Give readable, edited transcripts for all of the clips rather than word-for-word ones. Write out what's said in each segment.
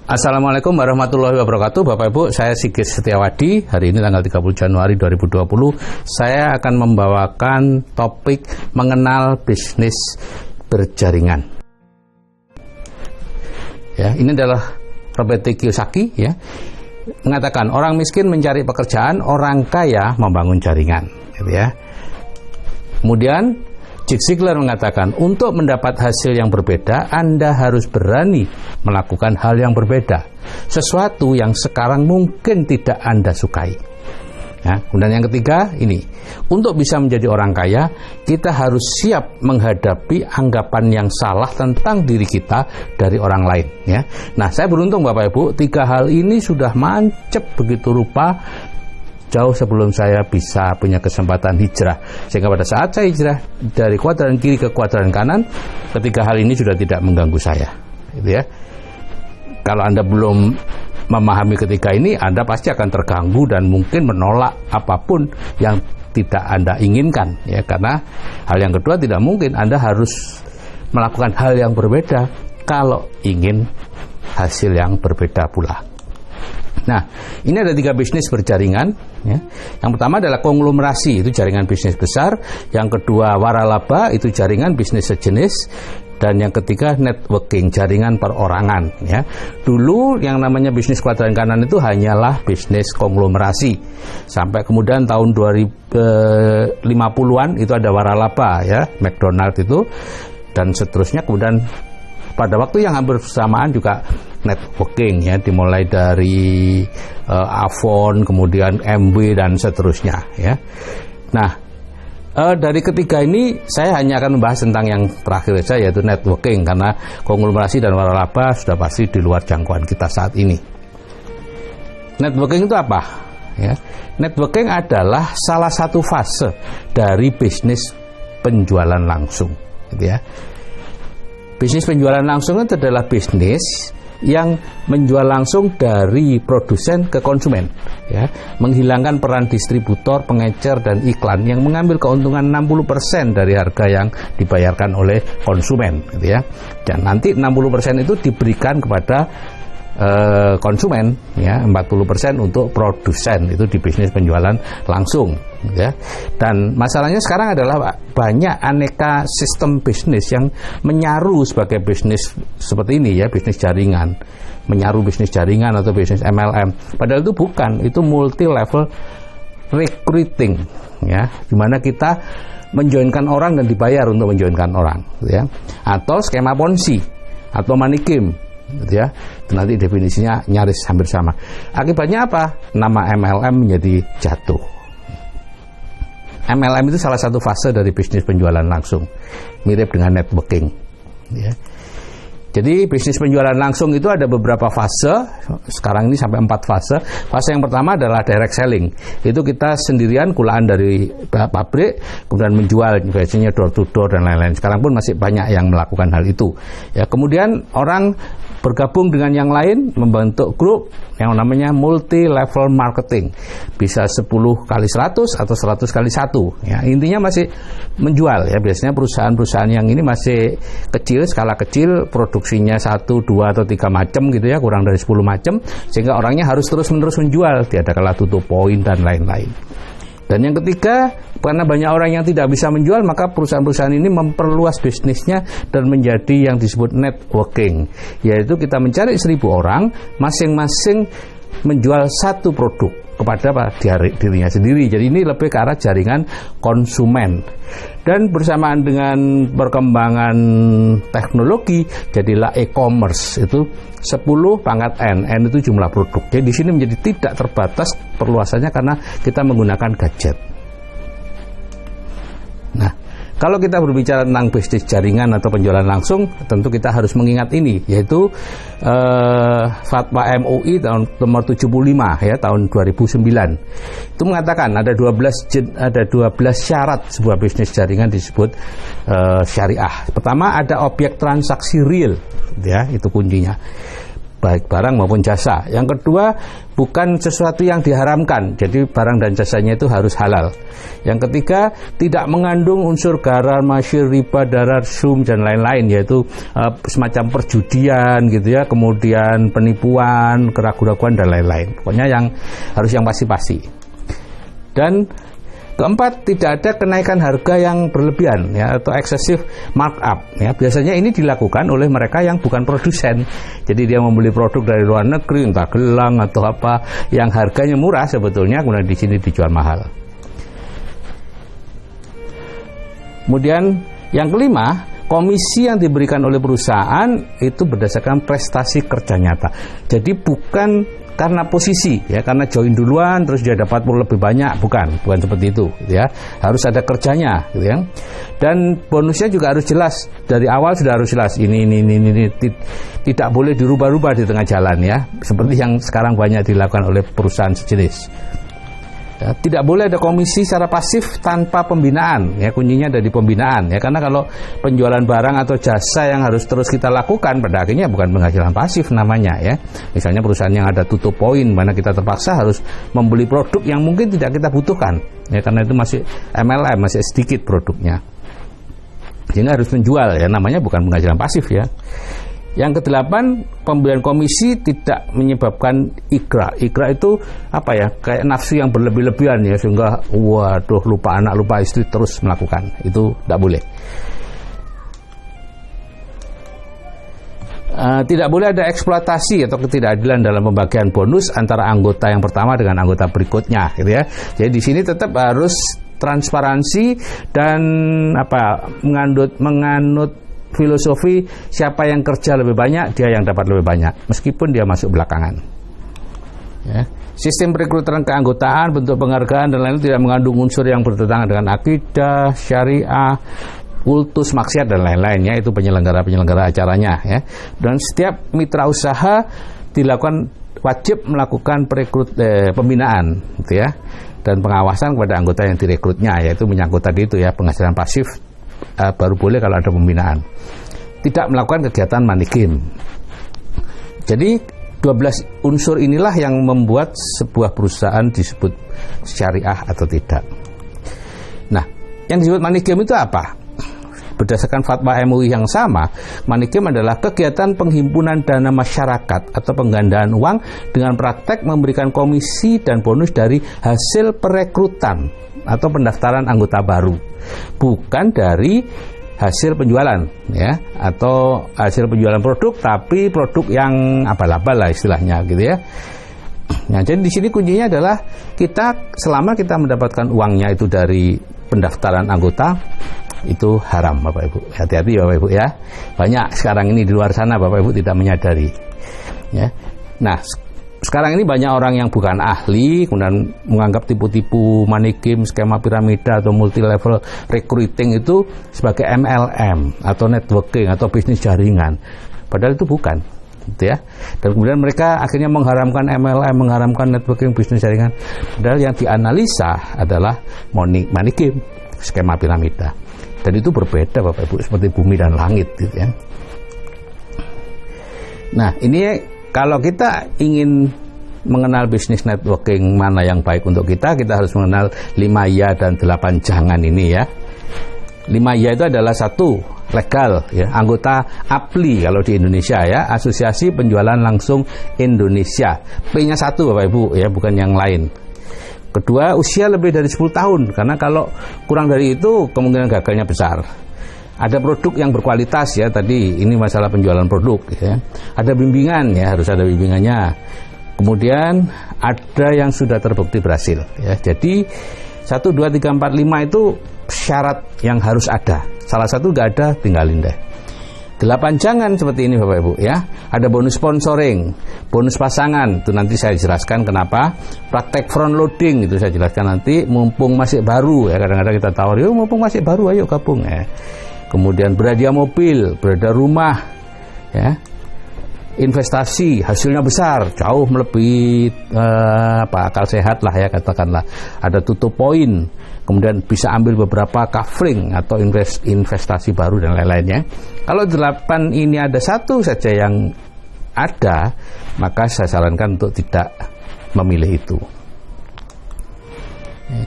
Assalamualaikum warahmatullahi wabarakatuh. Bapak Ibu, saya Sigit Setiawadi. Hari ini tanggal 30 Januari 2020. Saya akan membawakan topik mengenal bisnis berjaringan. Ya, ini adalah Robert T. Kiyosaki, ya, mengatakan orang miskin mencari pekerjaan, orang kaya membangun jaringan, gitu ya. Kemudian Zig Ziglar mengatakan, untuk mendapat hasil yang berbeda, Anda harus berani melakukan hal yang berbeda. Sesuatu yang sekarang mungkin tidak Anda sukai. Ya, kemudian yang ketiga, ini. Untuk bisa menjadi orang kaya, kita harus siap menghadapi anggapan yang salah tentang diri kita dari orang lain. Ya. Nah, saya beruntung Bapak Ibu, 3 hal ini sudah mancep begitu rupa jauh sebelum saya bisa punya kesempatan hijrah. Sehingga pada saat saya hijrah dari kuadran kiri ke kuadran kanan, ketiga hal ini sudah tidak mengganggu saya. Gitu ya. Kalau Anda belum memahami ketiga ini, Anda pasti akan terganggu dan mungkin menolak apapun yang tidak Anda inginkan. Ya, karena hal yang kedua, tidak mungkin Anda harus melakukan hal yang berbeda kalau ingin hasil yang berbeda pula. Nah, ini ada 3 bisnis berjaringan. Ya. Yang pertama adalah konglomerasi, itu jaringan bisnis besar. Yang kedua waralaba, itu jaringan bisnis sejenis. Dan yang ketiga networking, jaringan perorangan. Ya. Dulu yang namanya bisnis kuadran kanan itu hanyalah bisnis konglomerasi. Sampai kemudian tahun 2050-an itu ada waralaba, ya, McDonald itu, dan seterusnya. Kemudian pada waktu yang hampir bersamaan juga networking, ya, dimulai dari Avon, kemudian MW dan seterusnya, ya. Nah, dari ketiga ini saya hanya akan membahas tentang yang terakhir saja, yaitu networking, karena konglomerasi dan waralaba sudah pasti di luar jangkauan kita saat ini. Networking itu apa? Ya, networking adalah salah satu fase dari bisnis penjualan langsung, gitu ya. Bisnis penjualan langsung itu adalah bisnis yang menjual langsung dari produsen ke konsumen, ya, menghilangkan peran distributor, pengecer, dan iklan yang mengambil keuntungan 60% dari harga yang dibayarkan oleh konsumen, gitu ya. Dan nanti 60% itu diberikan kepada konsumen, ya, 40% untuk produsen, itu di bisnis penjualan langsung, ya. Dan masalahnya sekarang adalah banyak aneka sistem bisnis yang menyaru sebagai bisnis seperti ini, ya, bisnis jaringan, menyaru bisnis jaringan atau bisnis MLM. Padahal itu bukan, itu multi level recruiting, ya, dimana kita menjoinkan orang dan dibayar untuk menjoinkan orang, ya, atau skema Ponzi atau money game, gitu ya. Nanti definisinya nyaris hampir sama. Akibatnya apa? Nama MLM menjadi jatuh. MLM itu salah satu fase dari bisnis penjualan langsung, mirip dengan networking, ya. Jadi bisnis penjualan langsung itu ada beberapa fase. Sekarang ini sampai 4 fase. Fase yang pertama adalah direct selling. Itu kita sendirian kulaan dari pabrik, kemudian menjual, biasanya door to door dan lain-lain. Sekarang pun masih banyak yang melakukan hal itu. Ya, kemudian orang bergabung dengan yang lain, membentuk grup yang namanya multi level marketing. Bisa 10 kali 100 atau 100 kali 1. Ya, intinya masih menjual, ya. Biasanya perusahaan-perusahaan yang ini masih kecil, skala kecil, produksinya 1, 2 atau 3 macam, gitu ya, kurang dari 10 macam, sehingga orangnya harus terus-menerus menjual, tiada kala tutup poin dan lain-lain. Dan yang ketiga, karena banyak orang yang tidak bisa menjual, maka perusahaan-perusahaan ini memperluas bisnisnya dan menjadi yang disebut networking, yaitu kita mencari 1000 orang, masing-masing menjual satu produk kepada dirinya sendiri. Jadi ini lebih ke arah jaringan konsumen. Dan bersamaan dengan perkembangan teknologi, jadilah e-commerce, itu 10 pangkat N itu jumlah produk. Jadi di sini menjadi tidak terbatas perluasannya karena kita menggunakan gadget. Nah, kalau kita berbicara tentang bisnis jaringan atau penjualan langsung, tentu kita harus mengingat ini, yaitu Fatwa MUI tahun nomor 75, ya, tahun 2009. Itu mengatakan ada 12 syarat sebuah bisnis jaringan disebut syariah. Pertama, ada objek transaksi real, ya, itu kuncinya. baik barang maupun jasa. Yang kedua, bukan sesuatu yang diharamkan, jadi barang dan jasanya itu harus halal. Yang ketiga, tidak mengandung unsur gharar, masyir, riba, darar, sum dan lain-lain, yaitu semacam perjudian gitu ya, kemudian penipuan, keraguan-raguan dan lain-lain. Pokoknya yang harus yang pasti-pasti. Dan keempat, tidak ada kenaikan harga yang berlebihan ya, atau excessive markup ya. Biasanya ini dilakukan oleh mereka yang bukan produsen. Jadi dia membeli produk dari luar negeri, entah gelang atau apa yang harganya murah sebetulnya, kemudian di sini dijual mahal. Kemudian yang kelima, komisi yang diberikan oleh perusahaan itu berdasarkan prestasi kerja nyata. Jadi bukan karena posisi ya, karena join duluan terus dia dapat lebih banyak, bukan seperti itu ya. Harus ada kerjanya gitu ya. Dan bonusnya juga harus jelas, dari awal sudah harus jelas, ini tidak boleh dirubah-rubah di tengah jalan ya, seperti yang sekarang banyak dilakukan oleh perusahaan sejenis. Ya, tidak boleh ada komisi secara pasif tanpa pembinaan ya, kuncinya ada di pembinaan ya, karena kalau penjualan barang atau jasa yang harus terus kita lakukan pada akhirnya bukan penghasilan pasif namanya ya. Misalnya perusahaan yang ada tutup poin, mana kita terpaksa harus membeli produk yang mungkin tidak kita butuhkan ya, karena itu masih MLM, masih sedikit produknya, sehingga harus menjual ya, namanya bukan penghasilan pasif ya. Yang kedelapan, pemberian komisi tidak menyebabkan ikra. Ikra itu apa ya? Kayak nafsu yang berlebih-lebihan ya, sehingga waduh lupa anak, lupa istri terus melakukan. Itu tidak boleh. Tidak boleh ada eksploitasi atau ketidakadilan dalam pembagian bonus antara anggota yang pertama dengan anggota berikutnya, gitu ya. Jadi di sini tetap harus transparansi dan menganut filosofi siapa yang kerja lebih banyak, dia yang dapat lebih banyak, meskipun dia masuk belakangan. Ya. Sistem perekrutan keanggotaan, bentuk penghargaan dan lain-lain tidak mengandung unsur yang bertentangan dengan akidah, syariah, kultus, maksiat dan lain-lainnya. Itu penyelenggara acaranya ya. Dan setiap mitra usaha dilakukan wajib melakukan pembinaan gitu ya, dan pengawasan kepada anggota yang direkrutnya, yaitu menyangkut tadi itu ya, penghasilan pasif baru boleh kalau ada pembinaan. Tidak melakukan kegiatan money game. Jadi 12 unsur inilah yang membuat sebuah perusahaan disebut syariah atau tidak. Nah, yang disebut money game itu apa? Berdasarkan fatwa MUI yang sama, money game adalah kegiatan penghimpunan dana masyarakat atau penggandaan uang dengan praktek memberikan komisi dan bonus dari hasil perekrutan atau pendaftaran anggota baru, bukan dari hasil penjualan ya, atau hasil penjualan produk, tapi produk yang abal-abal lah istilahnya gitu ya. Nah, jadi di sini kuncinya adalah selama kita mendapatkan uangnya itu dari pendaftaran anggota, itu haram Bapak Ibu. Hati-hati Bapak Ibu ya. Banyak sekarang ini di luar sana Bapak Ibu tidak menyadari. Ya. Nah, sekarang ini banyak orang yang bukan ahli kemudian menganggap tipu-tipu money game, skema piramida atau multi level recruiting itu sebagai MLM atau networking atau bisnis jaringan. Padahal itu bukan, gitu ya. Dan kemudian mereka akhirnya mengharamkan MLM, mengharamkan networking, bisnis jaringan. Padahal yang dianalisa adalah money game, skema piramida. Dan itu berbeda Bapak Ibu, seperti bumi dan langit gitu ya. Nah, ini kalau kita ingin mengenal bisnis networking mana yang baik untuk kita harus mengenal 5 ya dan 8 jangan ini ya. 5 ya itu adalah 1, legal ya, anggota APLI kalau di Indonesia ya, Asosiasi Penjualan Langsung Indonesia. P-nya 1 Bapak Ibu ya, bukan yang lain. Kedua, usia lebih dari 10 tahun, karena kalau kurang dari itu kemungkinan gagalnya besar. Ada produk yang berkualitas ya, tadi ini masalah penjualan produk ya. Ada bimbingan ya, harus ada bimbingannya. Kemudian ada yang sudah terbukti berhasil ya. Jadi 1, 2, 3, 4, 5 itu syarat yang harus ada. Salah satu nggak ada, tinggalin deh. 8 jangan seperti ini Bapak Ibu ya. Ada bonus sponsoring, bonus pasangan, itu nanti saya jelaskan kenapa. Praktek front loading itu saya jelaskan nanti, mumpung masih baru ya. Kadang-kadang kita tawar, yuk mumpung masih baru ayo gabung ya. Kemudian berhadiah mobil, berhadiah rumah ya. Investasi hasilnya besar, jauh melebihi akal sehat lah ya, katakanlah. Ada tutup poin, kemudian bisa ambil beberapa kafling atau investasi baru dan lain-lainnya. Kalau 8 ini ada 1 saja yang ada, maka saya sarankan untuk tidak memilih itu.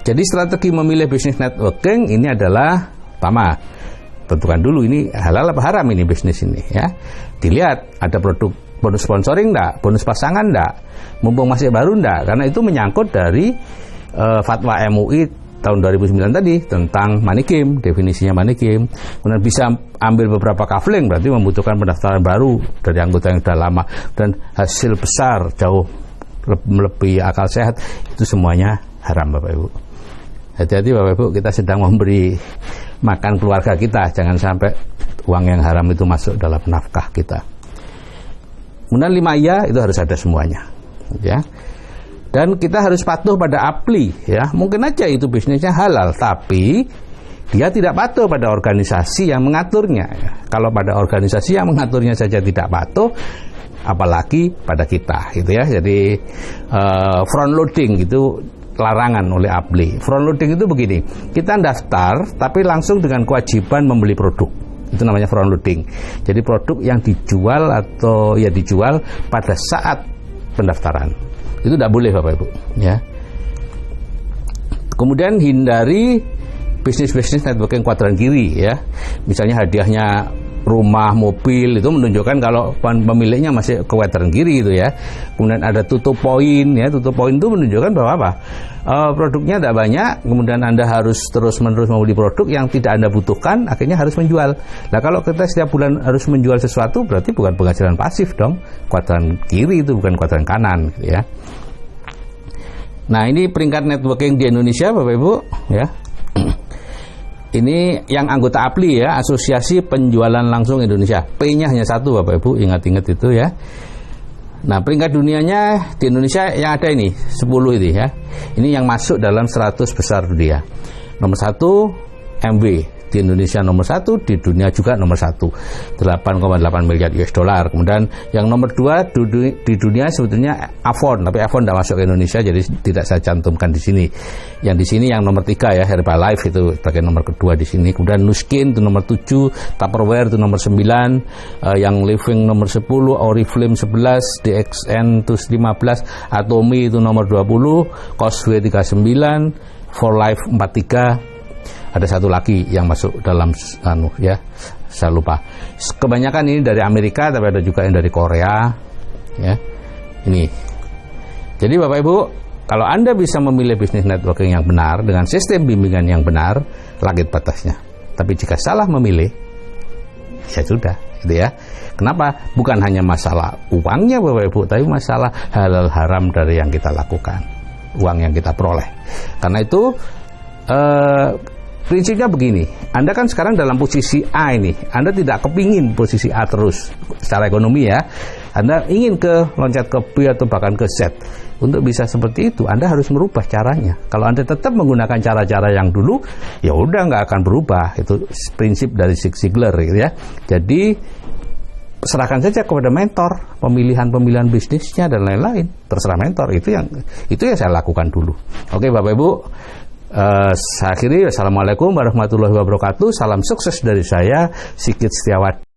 Jadi strategi memilih bisnis networking ini adalah pertama, tentukan dulu ini halal apa haram ini bisnis ini ya. Dilihat ada produk bonus sponsoring enggak, bonus pasangan enggak, mumpung masih baru enggak, karena itu menyangkut dari fatwa MUI tahun 2009 tadi tentang money game, definisinya money game. Kemudian bisa ambil beberapa kafling, berarti membutuhkan pendaftaran baru dari anggota yang sudah lama, dan hasil besar jauh melebihi akal sehat, itu semuanya haram Bapak Ibu. Hati-hati Bapak Ibu, kita sedang memberi makan keluarga kita, jangan sampai uang yang haram itu masuk dalam nafkah kita. Kemudian 5 ya, itu harus ada semuanya ya. Dan kita harus patuh pada APLI ya. Mungkin aja itu bisnisnya halal, tapi dia tidak patuh pada organisasi yang mengaturnya ya. Kalau pada organisasi yang mengaturnya saja tidak patuh, apalagi pada kita gitu ya. Jadi front loading itu larangan oleh APLI. Front loading itu begini, kita daftar tapi langsung dengan kewajiban membeli produk. Itu namanya front loading. Jadi produk yang dijual atau ya dijual pada saat pendaftaran. Itu tidak boleh Bapak Ibu ya. Kemudian hindari bisnis-bisnis networking kuadran kiri ya. Misalnya hadiahnya rumah, mobil, itu menunjukkan kalau pemiliknya masih ke kuadran kiri gitu ya. Kemudian ada tutup poin ya. Tutup poin itu menunjukkan bahwa apa? Produknya tidak banyak, kemudian Anda harus terus-menerus membeli produk yang tidak Anda butuhkan, akhirnya harus menjual. Nah, kalau kita setiap bulan harus menjual sesuatu, berarti bukan penghasilan pasif dong. Kuadran kiri itu bukan kuadran kanan gitu ya. Nah, ini peringkat networking di Indonesia Bapak Ibu ya. Ini yang anggota APLI ya, Asosiasi Penjualan Langsung Indonesia. P-nya hanya 1 Bapak Ibu, ingat-ingat itu ya. Nah, peringkat dunianya di Indonesia yang ada ini 10 itu ya. Ini yang masuk dalam 100 besar dunia. Nomor 1 MW di Indonesia, nomor 1 di dunia juga nomor 1, 8,8 miliar US dollar. Kemudian yang nomor 2 di dunia sebetulnya Avon, tapi Avon tidak masuk ke Indonesia, jadi tidak saya cantumkan di sini. Yang di sini yang nomor 3 ya, Herbalife itu sebagai nomor kedua di sini. Kemudian Nuskin itu nomor 7, Tupperware itu nomor 9, yang Living nomor 10, Oriflame 11, DXN itu 15, Atomi itu nomor 20, Cosway 39, For Life 43. Ada satu lagi yang masuk dalam ya, saya lupa. Kebanyakan ini dari Amerika, tapi ada juga yang dari Korea ya. Ini. Jadi Bapak Ibu, kalau Anda bisa memilih bisnis networking yang benar dengan sistem bimbingan yang benar, langit batasnya. Tapi jika salah memilih, ya sudah, gitu ya. Kenapa? Bukan hanya masalah uangnya Bapak Ibu, tapi masalah halal haram dari yang kita lakukan, uang yang kita peroleh. Karena itu prinsipnya begini, Anda kan sekarang dalam posisi A ini, Anda tidak kepingin posisi A terus secara ekonomi ya. Anda ingin loncat ke B atau bahkan ke Z. Untuk bisa seperti itu, Anda harus merubah caranya. Kalau Anda tetap menggunakan cara-cara yang dulu, ya udah nggak akan berubah. Itu prinsip dari Zig Ziglar gitu ya. Jadi serahkan saja kepada mentor pemilihan bisnisnya dan lain-lain. Terserah mentor, itu yang saya lakukan dulu. Oke Bapak Ibu, saya akhiri. Assalamualaikum warahmatullahi wabarakatuh. Salam sukses dari saya, Sigit Setiawadi.